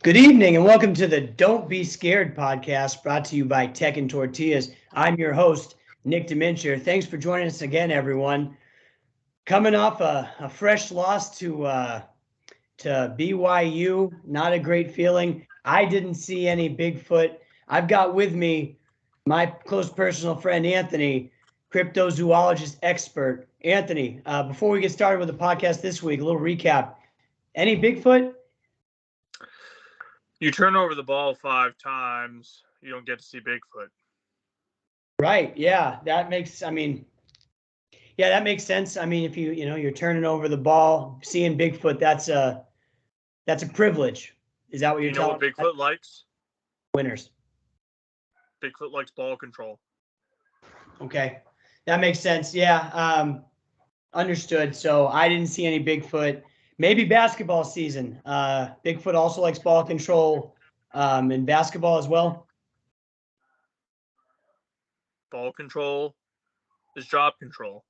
Good evening and welcome to the Don't Be Scared podcast brought to you by Tech and Tortillas. I'm your host, Nick Dementia. Thanks for joining us again, everyone. Coming off a fresh loss to BYU, not a great feeling. I didn't see any Bigfoot. I've got with me my close personal friend, Anthony, cryptozoologist expert. Anthony, before we get started with the podcast this week, a little recap. Any Bigfoot? You turn over the ball 5 times, you don't get to see Bigfoot. Right. Yeah, that makes sense. I mean, if you're turning over the ball, seeing Bigfoot, that's a privilege. Is that what you're telling me? You know what Bigfoot likes? Winners. Bigfoot likes ball control. Okay. That makes sense. Yeah. Understood. So I didn't see any Bigfoot. Maybe basketball season. Bigfoot also likes ball control in basketball as well. Ball control is job control.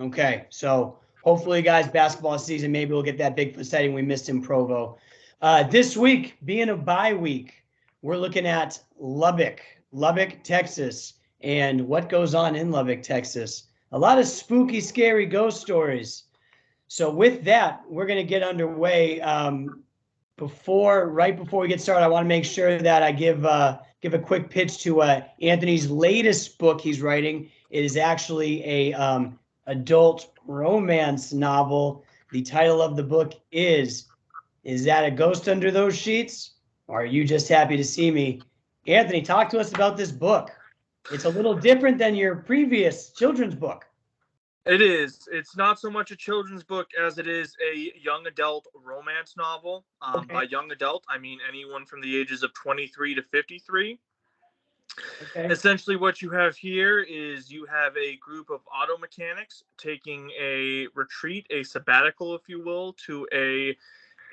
Okay, so hopefully, guys, basketball season, maybe we'll get that Bigfoot sighting we missed in Provo. This week, being a bye week, we're looking at Lubbock, Texas, and what goes on in Lubbock, Texas. A lot of spooky, scary ghost stories. So with that, we're going to get underway. Right before we get started, I want to make sure that I give a quick pitch to Anthony's latest book he's writing. It is actually a adult romance novel. The title of the book is That a Ghost Under Those Sheets? Or are you just happy to see me? Anthony, talk to us about this book. It's a little different than your previous children's book. It is. It's not so much a children's book as it is a young adult romance novel. Okay. By young adult, I mean anyone from the ages of 23 to 53. Okay. Essentially, what you have here is you have a group of auto mechanics taking a retreat, a sabbatical, if you will, to a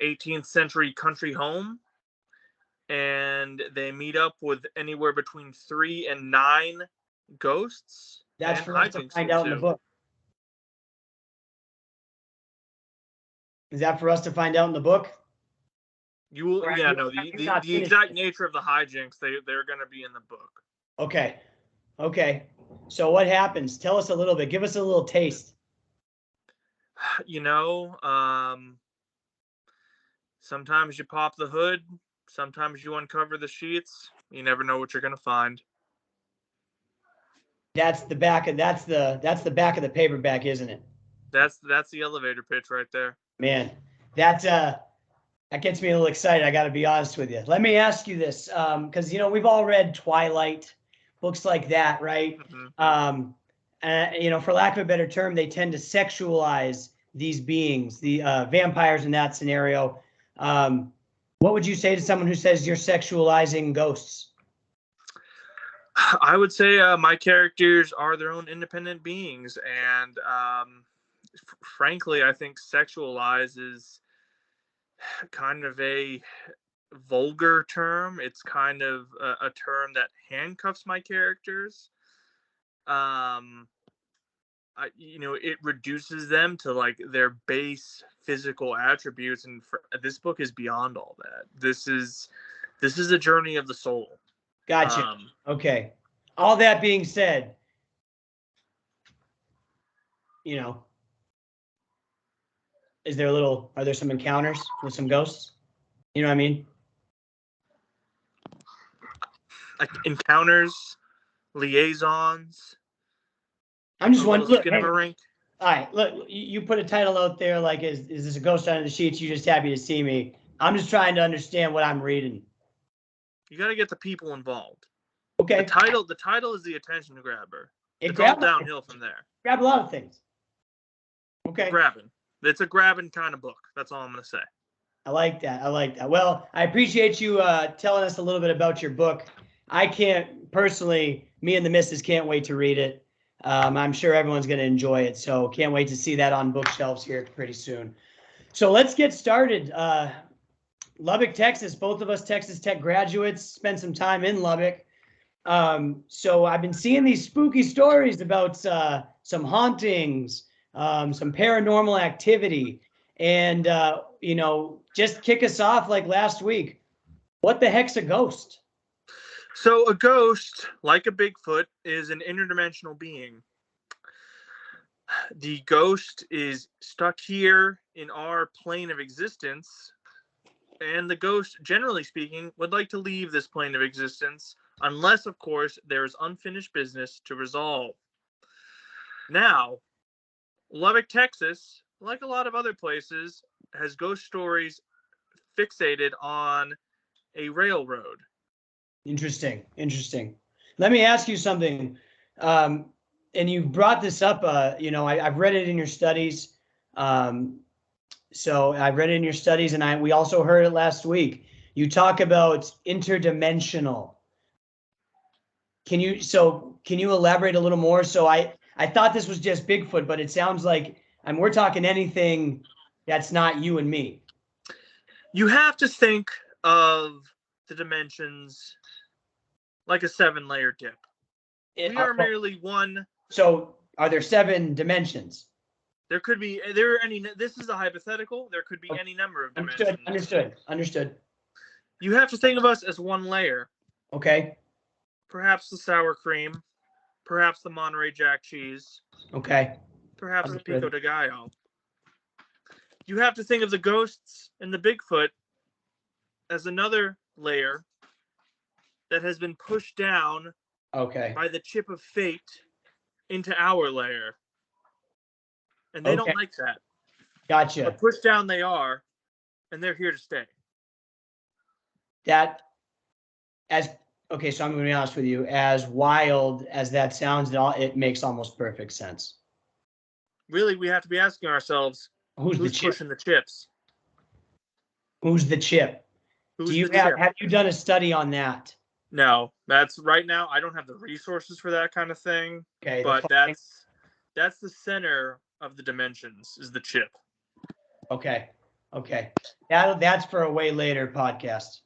18th century country home. And they meet up with anywhere between 3 and 9 ghosts. That's for us to find out in the book. Is that for us to find out in the book? You will, yeah, no. The exact nature of the hijinks, they're going to be in the book. Okay. So what happens? Tell us a little bit. Give us a little taste. Sometimes you pop the hood. Sometimes you uncover the sheets. You never know what you're going to find. That's the back of the paperback, isn't it? That's the elevator pitch right there. Man, that gets me a little excited. I got to be honest with you. Let me ask you this, because we've all read Twilight, books like that, right? Mm-hmm. For lack of a better term, they tend to sexualize these beings, the vampires in that scenario. What would you say to someone who says you're sexualizing ghosts? I would say my characters are their own independent beings, and frankly, I think sexualize is kind of a vulgar term. It's kind of a term that handcuffs my characters. It reduces them to like their base physical attributes, and this book is beyond all that. This is a journey of the soul. Gotcha. Okay. All that being said, are there some encounters with some ghosts? You know what I mean? Like encounters, liaisons. I'm just wondering. Look, hey, all right, look, you put a title out there like, is this a ghost under the sheets? You just happy to see me? I'm just trying to understand what I'm reading. You got to get the people involved. Okay. The title is the attention grabber. It's all downhill from there. Grab a lot of things. Okay. Grabbing. It's a grabbing kind of book. That's all I'm going to say. I like that. Well, I appreciate you telling us a little bit about your book. I can't personally, me and the missus can't wait to read it. I'm sure everyone's going to enjoy it. So can't wait to see that on bookshelves here pretty soon. So let's get started. Lubbock, Texas, both of us Texas Tech graduates, spent some time in Lubbock. So I've been seeing these spooky stories about some hauntings, some paranormal activity. And, just kick us off like last week. What the heck's a ghost? So a ghost, like a Bigfoot, is an interdimensional being. The ghost is stuck here in our plane of existence, and the ghost, generally speaking, would like to leave this plane of existence, unless, of course, there is unfinished business to resolve. Now, Lubbock, Texas, like a lot of other places, has ghost stories fixated on a railroad. Interesting. Let me ask you something. And you brought this up, I've read it in your studies. So I read it in your studies, and we also heard it last week. You talk about interdimensional. Can you elaborate a little more? So I thought this was just Bigfoot, but it sounds like we're talking anything that's not you and me. You have to think of the dimensions like a 7-layer dip. We are merely one. So are there 7 dimensions? There are any. This is a hypothetical. There could be any number of dimensions. Understood. You have to think of us as one layer. Okay. Perhaps the sour cream. Perhaps the Monterey Jack cheese. Okay. Perhaps the Pico de Gallo. You have to think of the ghosts and the Bigfoot as another layer that has been pushed down by the chip of fate into our layer. And they don't like that. Gotcha. But pushed down they are, and they're here to stay. So I'm going to be honest with you, as wild as that sounds, it makes almost perfect sense. Really, we have to be asking ourselves, who's pushing the chips? Who's the chip? Have you done a study on that? No, that's right now. I don't have the resources for that kind of thing. Okay, but that's the center of the dimensions, is the chip. Okay. That's for a way later podcast.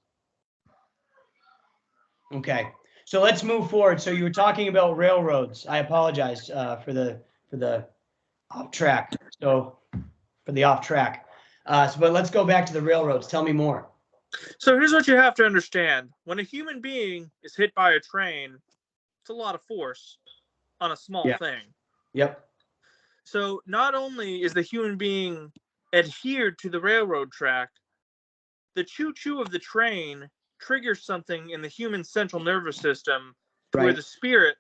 Okay, so let's move forward. So you were talking about railroads. I apologize for the off track. But let's go back to the railroads. Tell me more. So here's what you have to understand. When a human being is hit by a train, it's a lot of force on a small thing. Yep. So not only is the human being adhered to the railroad track, the choo-choo of the train triggers something in the human central nervous system where the spirit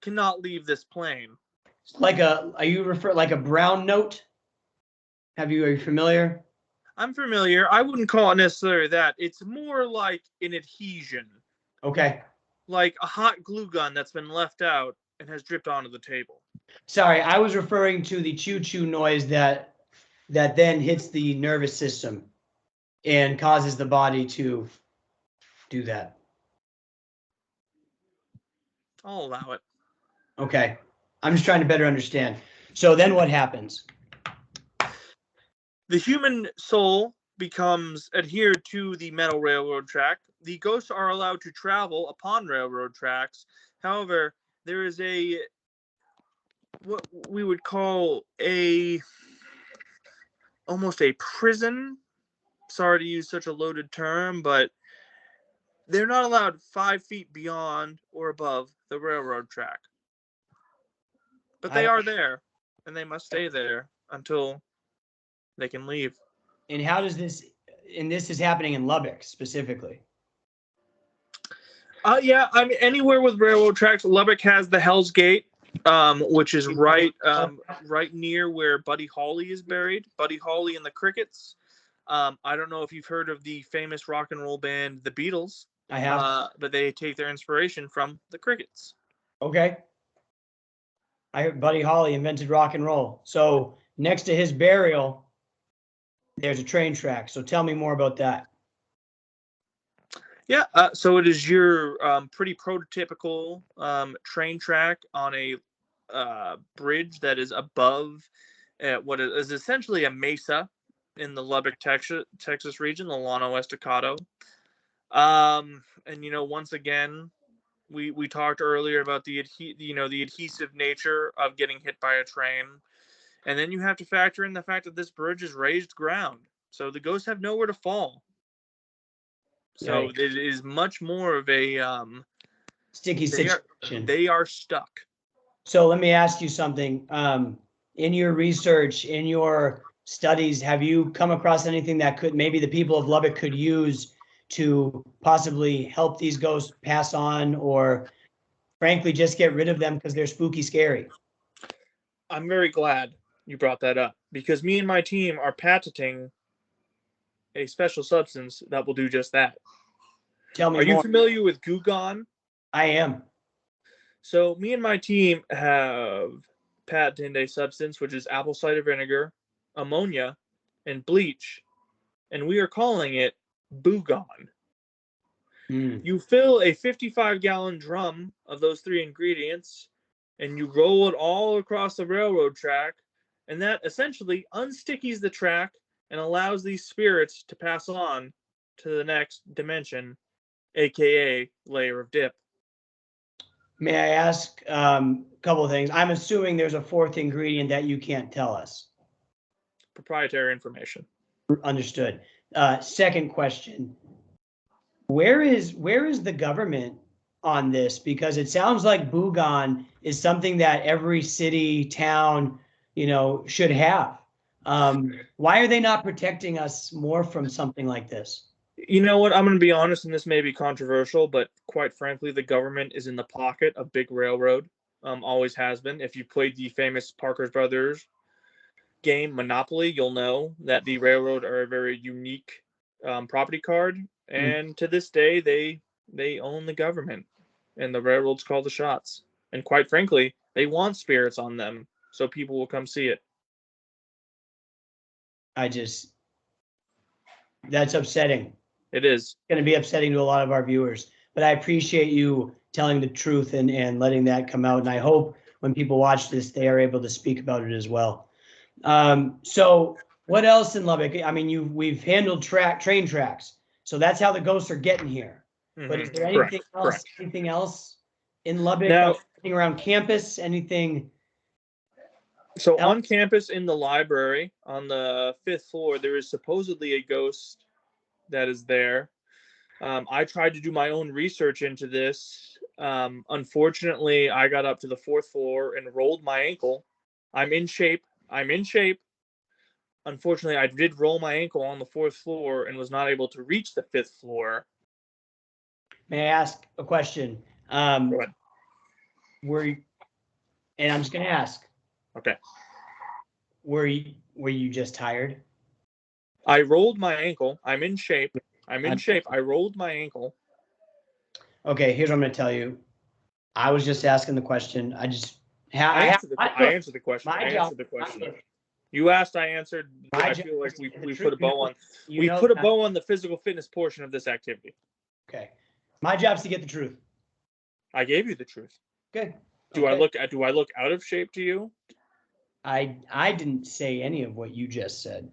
cannot leave this plane. Like a brown note? Are you familiar? I'm familiar. I wouldn't call it necessarily that. It's more like an adhesion. Okay. Like a hot glue gun that's been left out and has dripped onto the table. Sorry, I was referring to the choo-choo noise that then hits the nervous system and causes the body to do that. I'll allow it. Okay. I'm just trying to better understand. So then what happens? The human soul becomes adhered to the metal railroad track. The ghosts are allowed to travel upon railroad tracks. However, there is what we would call almost a prison. Sorry to use such a loaded term, but they're not allowed 5 feet beyond or above the railroad track. But they are there, and they must stay there until they can leave. And how does this is happening in Lubbock specifically? Anywhere with railroad tracks. Lubbock has the Hell's Gate, which is right near where Buddy Holly is buried. Buddy Holly and the Crickets. I don't know if you've heard of the famous rock and roll band, the Beatles. I have. But they take their inspiration from the Crickets. Okay. I heard Buddy Holly invented rock and roll. So next to his burial, there's a train track. So tell me more about that. Yeah, so it is your pretty prototypical train track on a bridge that is above what is essentially a mesa in the Lubbock, Texas region, the Llano Estacado. And once again, we talked earlier about the adhesive nature of getting hit by a train, and then you have to factor in the fact that this bridge is raised ground. So the ghosts have nowhere to fall. So Yikes. it is much more of a Sticky situation. They are stuck. So let me ask you something. In your research, in your studies, have you come across anything that could maybe the people of Lubbock could use to possibly help these ghosts pass on, or frankly just get rid of them because they're spooky scary? I'm very glad you brought that up, because me and my team are patenting a special substance that will do just that. Tell me Are more. you familiar with Bugan? I am. So me and my team have patented a substance which is apple cider vinegar, ammonia, and bleach, and we are calling it Bugan. You fill a 55-gallon drum of those 3 ingredients, and you roll it all across the railroad track, and that essentially unstickies the track and allows these spirits to pass on to the next dimension, aka layer of dip. May I ask a couple of things? I'm assuming there's a 4th ingredient that you can't tell us. Proprietary information. Understood. Second question. Where is the government on this? Because it sounds like Bugan is something that every city, town, should have. Why are they not protecting us more from something like this? You know what? I'm going to be honest, and this may be controversial, but quite frankly, the government is in the pocket of big railroad. Always has been. If you played the famous Parker Brothers game, Monopoly, you'll know that the railroad are a very unique property card. And to this day, they own the government, and the railroads call the shots. And quite frankly, they want spirits on them, so people will come see it. That's upsetting. It is. It's going to be upsetting to a lot of our viewers, but I appreciate you telling the truth and letting that come out. And I hope when people watch this, they are able to speak about it as well. So what else in Lubbock? I mean, we've handled train tracks. So that's how the ghosts are getting here. But is there anything else? Correct. Anything else in Lubbock? Now, anything around campus? Anything? So else? On campus in the library on the 5th floor, there is supposedly a ghost that is there. I tried to do my own research into this. Unfortunately, I got up to the 4th floor and rolled my ankle. I'm in shape. Unfortunately, I did roll my ankle on the 4th floor and was not able to reach the 5th floor. May I ask a question? Go ahead. And I'm just going to ask. Okay. Were you just tired? I rolled my ankle. I'm in shape. I rolled my ankle. Okay, here's what I'm going to tell you. I was just asking the question. I answered the question. You asked, I answered. I feel like we put a bow on. We put a bow on the physical fitness portion of this activity. Okay, my job's to get the truth. I gave you the truth. Good. Do I look out of shape to you? I didn't say any of what you just said.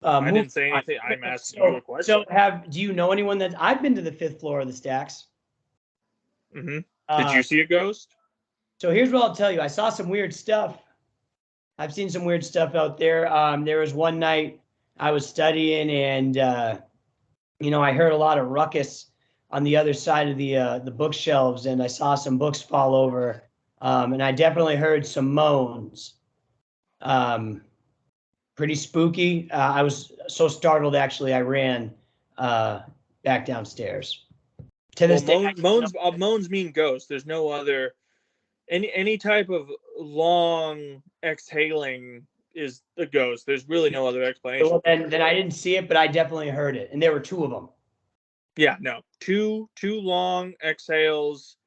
I didn't say anything. I'm asking you a question. So do you know anyone that I've been to the 5th floor of the stacks? Mm-hmm. Did you see a ghost? So here's what I'll tell you. I saw some weird stuff. I've seen some weird stuff out there. There was one night I was studying and, I heard a lot of ruckus on the other side of the bookshelves, and I saw some books fall over. And I definitely heard some moans. Pretty spooky. I was so startled, actually, I ran back downstairs. To this day, moans mean ghosts. There's no other any type of long exhaling is a ghost. There's really no other explanation. Well, then I didn't see it, but I definitely heard it, and there were 2 of them. Yeah, no, two long exhales.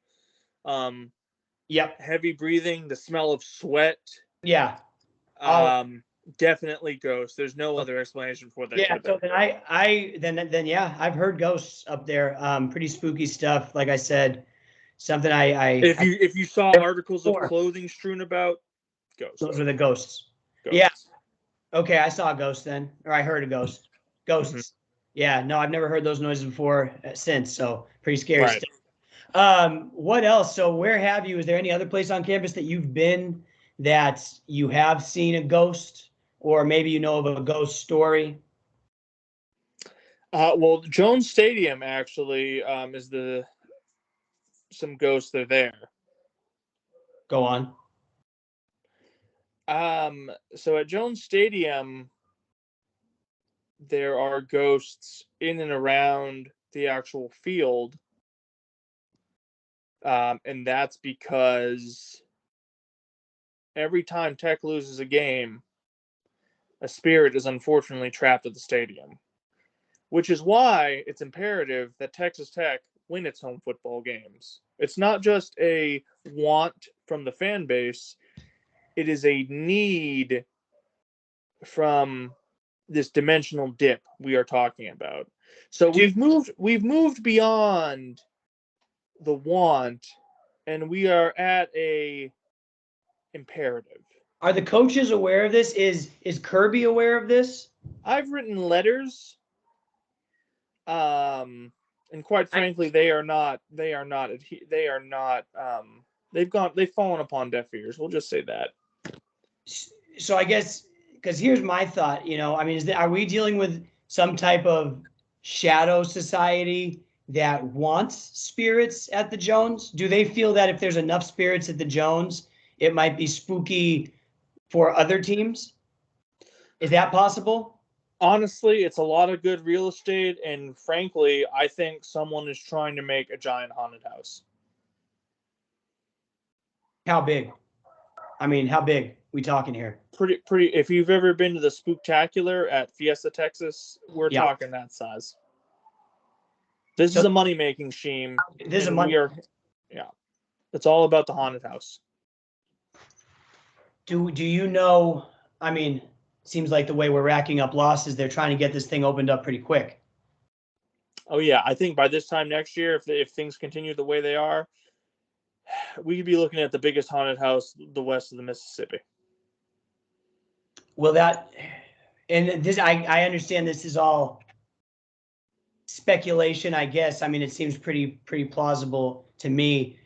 Yep. Heavy breathing, the smell of sweat. Yeah. Definitely ghosts. There's no other explanation for that. Yeah. So then yeah, I've heard ghosts up there. Pretty spooky stuff. Like I said, something if you saw articles of clothing strewn about, ghosts. Those were the ghosts. Yeah. Okay, I saw a ghost then, or I heard a ghost. Ghosts. Mm-hmm. Yeah. No, I've never heard those noises before since. So pretty scary stuff. What else? So where have you? Is there any other place on campus that you've been that you have seen a ghost, or maybe you know of a ghost story? Well, Jones Stadium actually is some ghosts are there. Go on. So at Jones Stadium, there are ghosts in and around the actual field. And that's because every time Tech loses a game, a spirit is unfortunately trapped at the stadium, which is why it's imperative that Texas Tech win its home football games. It's not just a want from the fan base, it is a need from this dimensional dip we are talking about. So we've moved beyond the want, and we are at a imperative. Are the coaches aware of this? Is Kirby aware of this? I've written letters, and quite frankly, they've fallen upon deaf ears. We'll just say that. So I guess, because here's my thought, I mean, are we dealing with some type of shadow society that wants spirits at the Jones? Do they feel that if there's enough spirits at the Jones, it might be spooky for other teams? Is that possible? Honestly, it's a lot of good real estate, and frankly, I think someone is trying to make a giant haunted house. How big? I mean, how big we talking here? Pretty. If you've ever been to the Spooktacular at Fiesta, Texas, we're talking that size. This is a money-making scheme. This is a money. It's all about the haunted house. Do you know? I mean, seems like the way we're racking up losses, they're trying to get this thing opened up pretty quick. Oh yeah, I think by this time next year, if things continue the way they are, we could be looking at the biggest haunted house the west of the Mississippi. Will that? And this, I understand this is all speculation, I guess. I mean, it seems pretty plausible to me.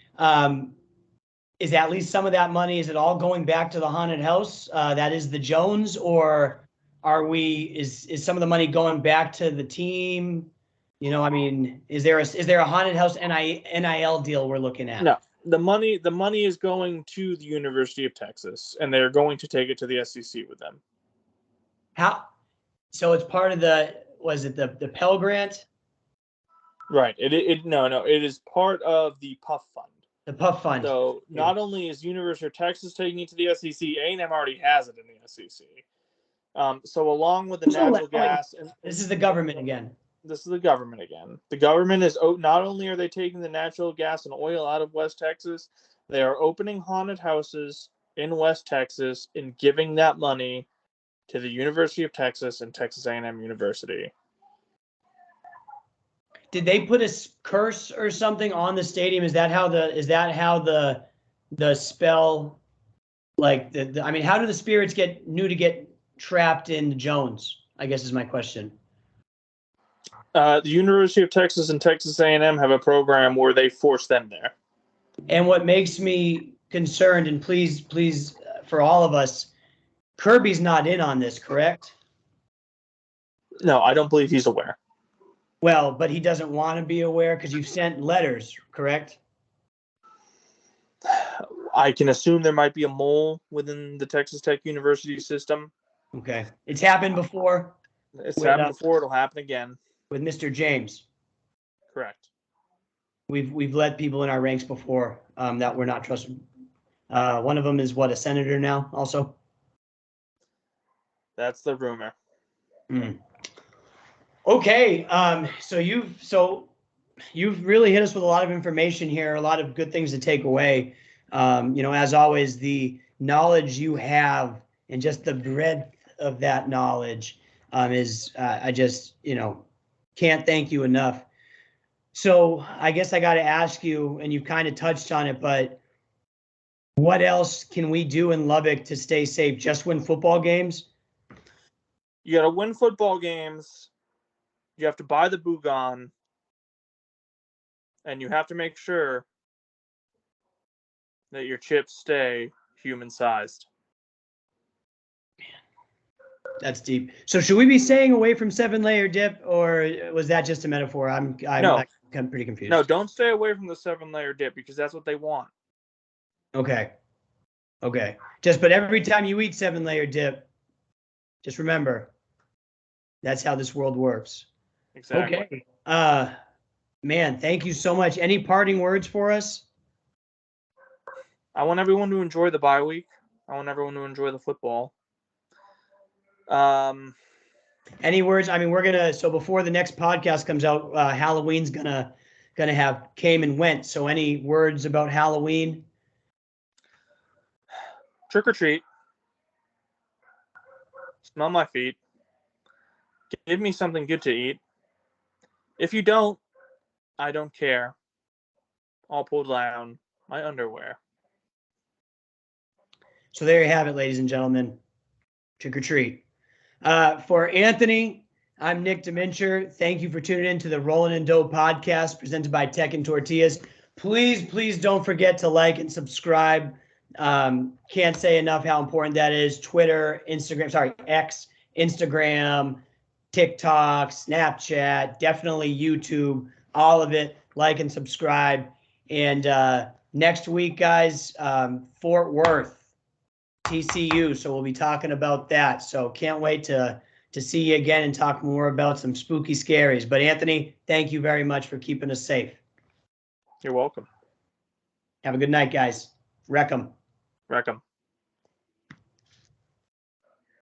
Is at least some of that money, is it all going back to the haunted house? That is the Jones, or is some of the money going back to the team? I mean, is there a haunted house NIL deal we're looking at? No, the money is going to the University of Texas, and they're going to take it to the SEC with them. How? So it's part of the Pell Grant? Right. It is part of the Puff Fund. The Puff Fund. So not only is University of Texas taking it to the SEC, A&M already has it in the SEC. So along with the natural gas, and this is the government again. This is the government again. The government is not only are they taking the natural gas and oil out of West Texas, they are opening haunted houses in West Texas and giving that money to the University of Texas and Texas A&M University. Did they put a curse or something on the stadium? Is that how the spell, like I mean, how do the spirits get trapped in Jones? I guess is my question. The University of Texas and Texas A&M have a program where they force them there. And what makes me concerned, and please, for all of us, Kirby's not in on this, correct? No, I don't believe he's aware. Well, but he doesn't want to be aware because you've sent letters, correct? I can assume there might be a mole within the Texas Tech University system. Okay. It's happened before. Happened before. It'll happen again. With Mr. James. Correct. We've let people in our ranks before that we're not trusted. One of them is a senator now also? That's the rumor. Okay, so you've really hit us with a lot of information here, a lot of good things to take away. As always, the knowledge you have and just the breadth of that knowledge is I just can't thank you enough. So I guess I got to ask you, and you've kind of touched on it, but what else can we do in Lubbock to stay safe? Just win football games? You got to win football games. You have to buy the Bugan, and you have to make sure that your chips stay human-sized. That's deep. So should we be staying away from 7-layer dip, or was that just a metaphor? I'm pretty confused. No, don't stay away from the 7-layer dip because that's what they want. Okay. But every time you eat 7-layer dip, just remember, that's how this world works. Exactly. Okay. Man, thank you so much. Any parting words for us? I want everyone to enjoy the bye week. I want everyone to enjoy the football. Any words? I mean, so before the next podcast comes out, Halloween's gonna have came and went. So any words about Halloween? Trick or treat. Smell my feet. Give me something good to eat. If you don't, I don't care. I'll pull down my underwear. So there you have it, ladies and gentlemen. Trick or treat. For Anthony, I'm Nick Demincher. Thank you for tuning in to the Rollin' and Dough podcast presented by Tech and Tortillas. Please don't forget to like and subscribe. Can't say enough how important that is. Twitter, X, Instagram, TikTok, Snapchat, definitely YouTube, all of it. Like and subscribe. And next week, guys, Fort Worth, TCU. So we'll be talking about that. So can't wait to see you again and talk more about some spooky scaries. But Anthony, thank you very much for keeping us safe. You're welcome. Have a good night, guys. Wreck 'em.